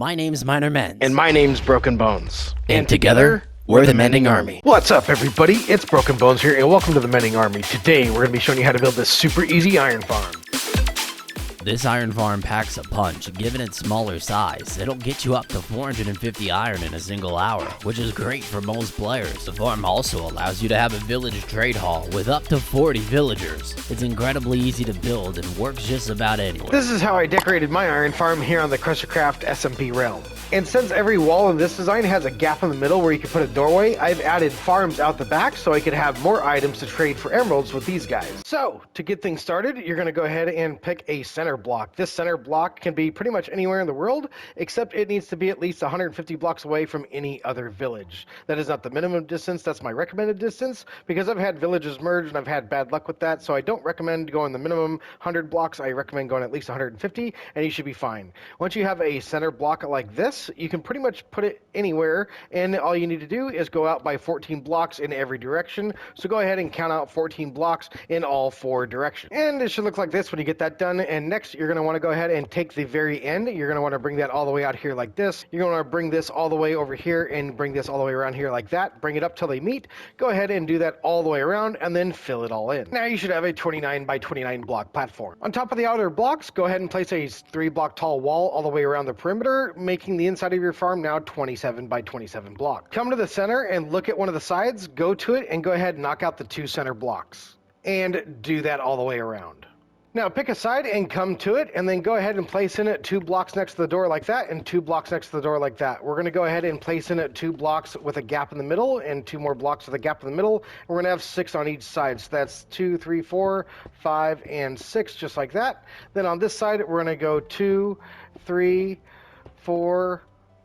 My name's Mends. And my name's BrokenBones. And together, we're the Mending Army. What's up, everybody? It's BrokenBones here, and welcome to the Mending Army. Today, we're going to be showing you how to build this super easy iron farm. This iron farm packs a punch. Given its smaller size, it'll get you up to 450 iron in a single hour, which is great for most players. The farm also allows you to have a village trade hall with up to 40 villagers. It's incredibly easy to build and works just about anywhere. This is how I decorated my iron farm here on the Crushercraft SMP realm. And since every wall in this design has a gap in the middle where you can put a doorway, I've added farms out the back so I could have more items to trade for emeralds with these guys. So, to get things started, you're going to go ahead and pick a center block. This center block can be pretty much anywhere in the world, except it needs to be at least 150 blocks away from any other village. That is not the minimum distance, that's my recommended distance, because I've had villages merge and I've had bad luck with that, so I don't recommend going the minimum 100 blocks. I recommend going at least 150, and you should be fine. Once you have a center block like this, you can pretty much put it anywhere, and all you need to do is go out by 14 blocks in every direction. So go ahead and count out 14 blocks in all 4 directions. And it should look like this when you get that done. And next, you're going to want to go ahead and take the very end. You're going to want to bring that all the way out here like this. You're going to want to bring this all the way over here and bring this all the way around here like that. Bring it up till they meet. Go ahead and do that all the way around and then fill it all in. Now you should have a 29 by 29 block platform. On top of the outer blocks, go ahead and place a 3 block tall wall all the way around the perimeter, making the inside of your farm now 27 by 27 block. Come to the center and look at one of the sides, go to it, and go ahead and knock out the 2 center blocks. And do that all the way around. Now pick a side and come to it, and then go ahead and place in it 2 blocks next to the door like that, and 2 blocks next to the door like that. We're going to go ahead and place in it 2 blocks with a gap in the middle, and 2 more blocks with a gap in the middle. And we're going to have 6 on each side. So that's 2, 3, 4, 5, and 6, just like that. Then on this side, we're going to go 2, 3, 4,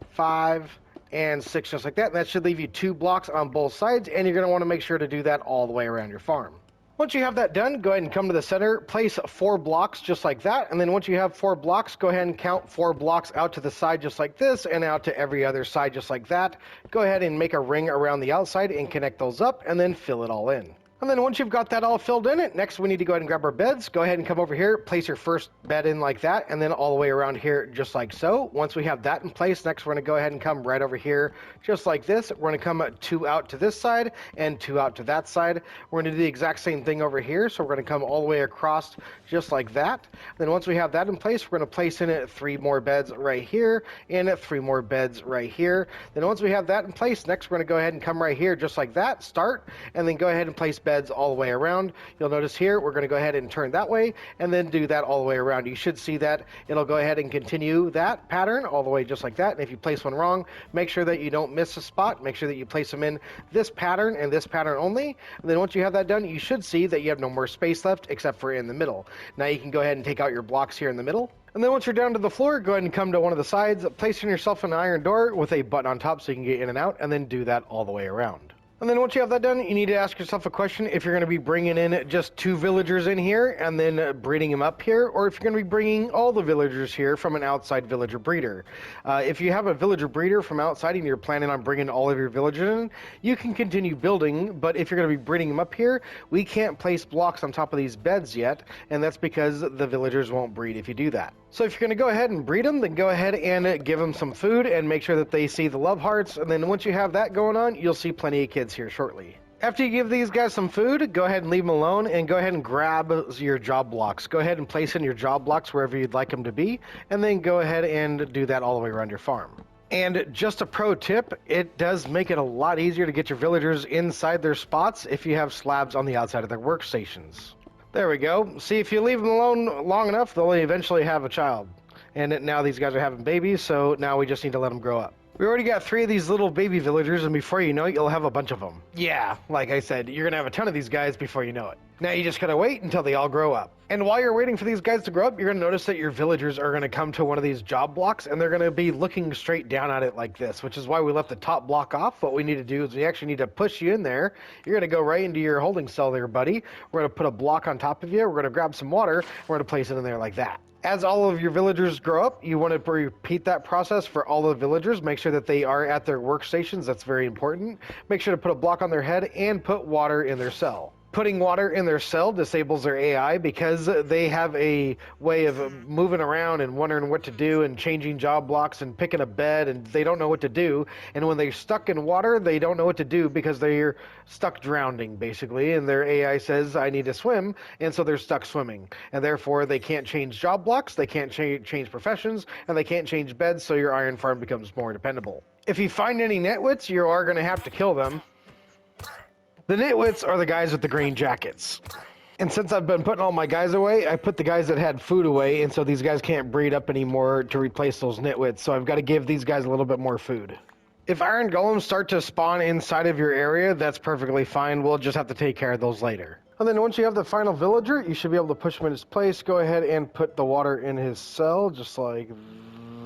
5, and 6, just like that. And that should leave you 2 blocks on both sides, and you're going to want to make sure to do that all the way around your farm. Once you have that done, go ahead and come to the center, place 4 blocks just like that, and then once you have 4 blocks, go ahead and count 4 blocks out to the side just like this, and out to every other side just like that. Go ahead and make a ring around the outside and connect those up, and then fill it all in. And then once you've got that all filled in, next we need to go ahead and grab our beds. Go ahead and come over here, place your first bed in like that, and then all the way around here just like so. Once we have that in place, next we're going to go ahead and come right over here just like this. We're going to come 2 out to this side and 2 out to that side. We're going to do the exact same thing over here, so we're going to come all the way across just like that. Then once we have that in place, we're going to place in it 3 more beds right here and 3 more beds right here. Then once we have that in place, next we're going to go ahead and come right here just like that, start, and then go ahead and place beds all the way around. You'll notice here we're going to go ahead and turn that way and then do that all the way around. You should see that it'll go ahead and continue that pattern all the way just like that. And if you place one wrong, make sure that you don't miss a spot. Make sure that you place them in this pattern and this pattern only. And then once you have that done, you should see that you have no more space left except for in the middle. Now you can go ahead and take out your blocks here in the middle. And then once you're down to the floor, go ahead and come to one of the sides, placing yourself an iron door with a button on top so you can get in and out, and then do that all the way around. And then once you have that done, you need to ask yourself a question if you're going to be bringing in just 2 villagers in here and then breeding them up here, or if you're going to be bringing all the villagers here from an outside villager breeder. If you have a villager breeder from outside and you're planning on bringing all of your villagers in, you can continue building, but if you're going to be breeding them up here, we can't place blocks on top of these beds yet, and that's because the villagers won't breed if you do that. So if you're going to go ahead and breed them, then go ahead and give them some food and make sure that they see the love hearts, and then once you have that going on, you'll see plenty of kids here shortly. After you give these guys some food, go ahead and leave them alone and go ahead and grab your job blocks. Go ahead and place in your job blocks wherever you'd like them to be, and then go ahead and do that all the way around your farm. And just a pro tip, it does make it a lot easier to get your villagers inside their spots if you have slabs on the outside of their workstations. There we go. See, if you leave them alone long enough, they'll eventually have a child. And now these guys are having babies, so now we just need to let them grow up. We already got 3 of these little baby villagers, and before you know it, you'll have a bunch of them. Yeah, like I said, you're gonna have a ton of these guys before you know it. Now you just gotta wait until they all grow up. And while you're waiting for these guys to grow up, you're gonna notice that your villagers are gonna come to one of these job blocks, and they're gonna be looking straight down at it like this, which is why we left the top block off. What we need to do is we actually need to push you in there. You're gonna go right into your holding cell there, buddy. We're gonna put a block on top of you. We're gonna grab some water. We're gonna place it in there like that. As all of your villagers grow up, you want to repeat that process for all the villagers. Make sure that they are at their workstations. That's very important. Make sure to put a block on their head and put water in their cell. Putting water in their cell disables their AI because they have a way of moving around and wondering what to do and changing job blocks and picking a bed, and they don't know what to do. And when they're stuck in water, they don't know what to do because they're stuck drowning, basically. And their AI says, I need to swim, and so they're stuck swimming. And therefore, they can't change job blocks, they can't change professions, and they can't change beds, so your iron farm becomes more dependable. If you find any nitwits, you are going to have to kill them. The nitwits are the guys with the green jackets. And since I've been putting all my guys away, I put the guys that had food away, and so these guys can't breed up anymore to replace those nitwits, so I've got to give these guys a little bit more food. If iron golems start to spawn inside of your area, that's perfectly fine. We'll just have to take care of those later. And then once you have the final villager, you should be able to push him in his place. Go ahead and put the water in his cell, just like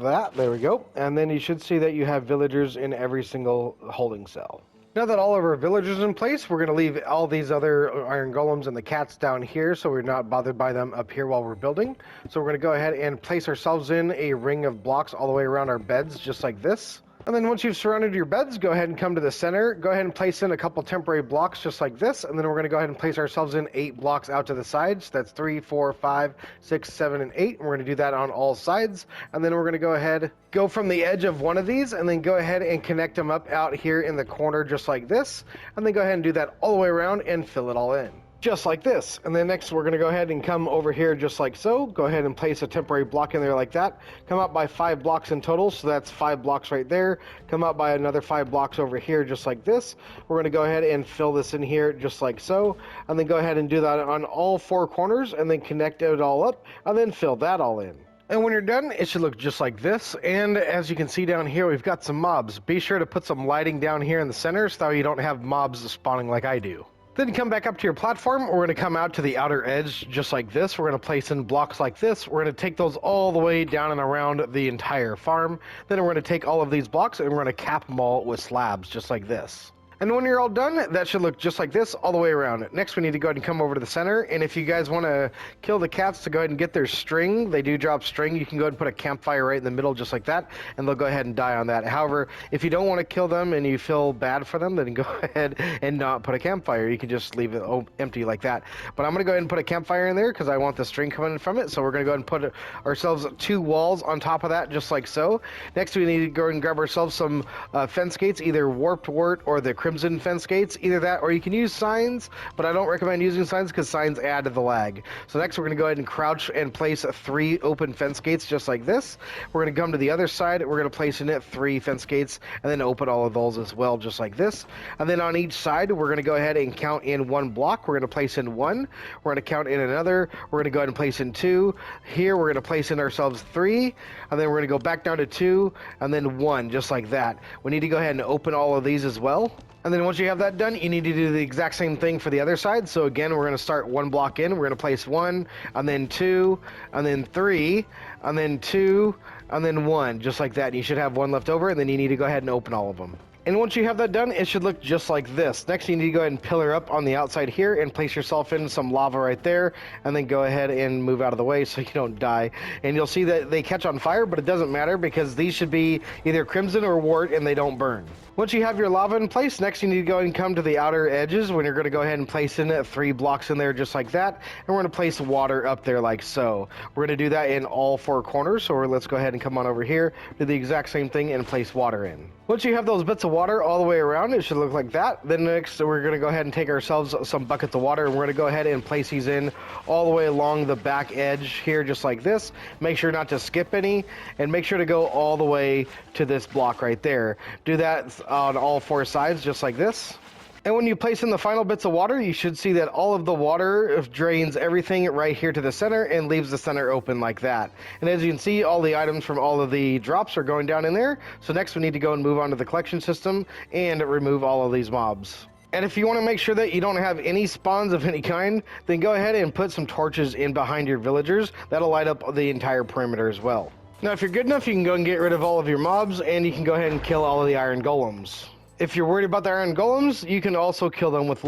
that. There we go. And then you should see that you have villagers in every single holding cell. Now that all of our villagers in place, we're going to leave all these other iron golems and the cats down here so we're not bothered by them up here while we're building. So we're going to go ahead and place ourselves in a ring of blocks all the way around our beds, just like this. And then once you've surrounded your beds, go ahead and come to the center. Go ahead and place in a couple temporary blocks just like this. And then we're going to go ahead and place ourselves in 8 blocks out to the sides. That's 3, 4, 5, 6, 7, and 8. And we're going to do that on all sides. And then we're going to go ahead, go from the edge of one of these, and then go ahead and connect them up out here in the corner just like this. And then go ahead and do that all the way around and fill it all in. Just like this. And then next we're going to go ahead and come over here just like so. Go ahead and place a temporary block in there like that. Come out by 5 blocks in total, so that's 5 blocks right there. Come out by another 5 blocks over here just like this. We're going to go ahead and fill this in here just like so. And then go ahead and do that on all 4 corners and then connect it all up and then fill that all in. And when you're done, it should look just like this. And as you can see down here, we've got some mobs. Be sure to put some lighting down here in the center so you don't have mobs spawning like I do. Then come back up to your platform. We're going to come out to the outer edge just like this. We're going to place in blocks like this. We're going to take those all the way down and around the entire farm. Then we're going to take all of these blocks and we're going to cap them all with slabs just like this. And when you're all done, that should look just like this all the way around. Next, we need to go ahead and come over to the center. And if you guys want to kill the cats to go ahead and get their string, they do drop string. You can go ahead and put a campfire right in the middle just like that, and they'll go ahead and die on that. However, if you don't want to kill them and you feel bad for them, then go ahead and not put a campfire. You can just leave it empty like that. But I'm going to go ahead and put a campfire in there because I want the string coming from it. So we're going to go ahead and put ourselves 2 walls on top of that just like so. Next, we need to go ahead and grab ourselves some fence gates, either warped wart or the crimson fence gates, either that or you can use signs, but I don't recommend using signs because signs add to the lag. So next we're going to go ahead and crouch and place 3 open fence gates just like this. We're going to come to the other side, we're going to place in it 3 fence gates and then open all of those as well just like this. And then on each side we're going to go ahead and count in 1 block. We're going to place in 1, we're going to count in another, we're going to go ahead and place in 2. Here we're going to place in ourselves 3, and then we're going to go back down to 2 and then 1 just like that. We need to go ahead and open all of these as well. And then once you have that done, you need to do the exact same thing for the other side. So again, we're going to start 1 block in. We're going to place 1, and then 2, and then 3, and then 2, and then 1, just like that. And you should have 1 left over, and then you need to go ahead and open all of them. And once you have that done, it should look just like this. Next, you need to go ahead and pillar up on the outside here and place yourself in some lava right there, and then go ahead and move out of the way so you don't die. And you'll see that they catch on fire, but it doesn't matter because these should be either crimson or wart and they don't burn. Once you have your lava in place, next you need to go ahead and come to the outer edges when you're going to go ahead and place in 3 blocks in there just like that. And we're going to place water up there like so. We're going to do that in all 4 corners. So let's go ahead and come on over here, do the exact same thing and place water in. Once you have those bits of water all the way around, it should look like that. Then next we're going to go ahead and take ourselves some buckets of water and we're going to go ahead and place these in all the way along the back edge here just like this. Make sure not to skip any and make sure to go all the way to this block right there. Do that on all 4 sides just like this. And when you place in the final bits of water, you should see that all of the water drains everything right here to the center and leaves the center open like that. And as you can see, all the items from all of the drops are going down in there. So next we need to go and move on to the collection system and remove all of these mobs. And if you want to make sure that you don't have any spawns of any kind, then go ahead and put some torches in behind your villagers. That'll light up the entire perimeter as well. Now if you're good enough, you can go and get rid of all of your mobs and you can go ahead and kill all of the iron golems. If you're worried about the iron golems, you can also kill them with the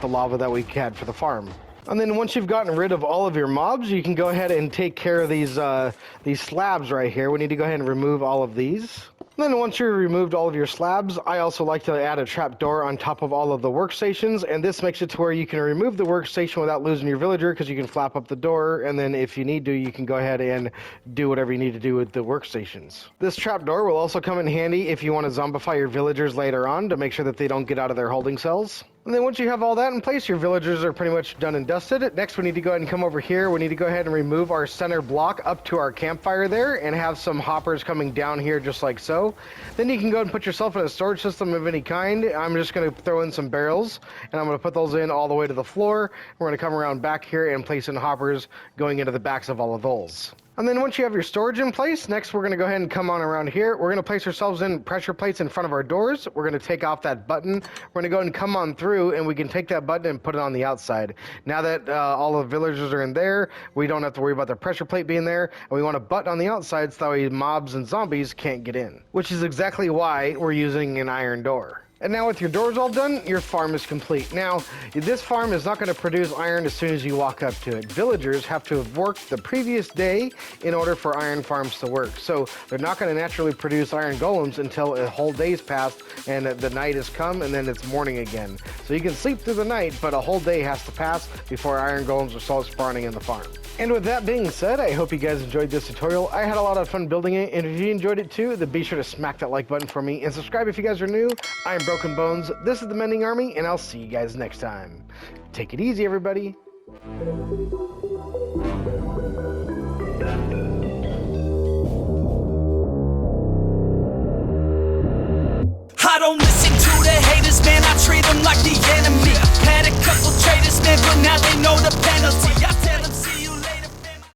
lava that we had for the farm. And then once you've gotten rid of all of your mobs, you can go ahead and take care of these slabs right here. We need to go ahead and remove all of these. Then once you've removed all of your slabs, I also like to add a trap door on top of all of the workstations, and this makes it to where you can remove the workstation without losing your villager, because you can flap up the door, and then if you need to, you can go ahead and do whatever you need to do with the workstations. This trap door will also come in handy if you want to zombify your villagers later on to make sure that they don't get out of their holding cells. And then once you have all that in place, your villagers are pretty much done and dusted. Next, we need to go ahead and come over here. We need to go ahead and remove our center block up to our campfire there and have some hoppers coming down here just like so. Then you can go and put yourself in a storage system of any kind. I'm just going to throw in some barrels, and I'm going to put those in all the way to the floor. We're going to come around back here and place in hoppers going into the backs of all of those. And then once you have your storage in place, next we're going to go ahead and come on around here. We're going to place ourselves in pressure plates in front of our doors. We're going to take off that button. We're going to go ahead and come on through, and we can take that button and put it on the outside. Now that all the villagers are in there, we don't have to worry about the pressure plate being there. And we want a button on the outside so that way mobs and zombies can't get in, which is exactly why we're using an iron door. And now with your doors all done, your farm is complete. Now, this farm is not going to produce iron as soon as you walk up to it. Villagers have to have worked the previous day in order for iron farms to work. So they're not going to naturally produce iron golems until a whole day's passed and the night has come and then it's morning again. So you can sleep through the night, but a whole day has to pass before iron golems will start spawning in the farm. And with that being said, I hope you guys enjoyed this tutorial. I had a lot of fun building it, and if you enjoyed it too, then be sure to smack that like button for me and subscribe if you guys are new. I'm BrokenBones, this is the Mending Army, and I'll see you guys next time. Take it easy, everybody. I don't listen to the haters, man, I treat them like the enemy. Had a couple traitors, man, but now they know the penalty.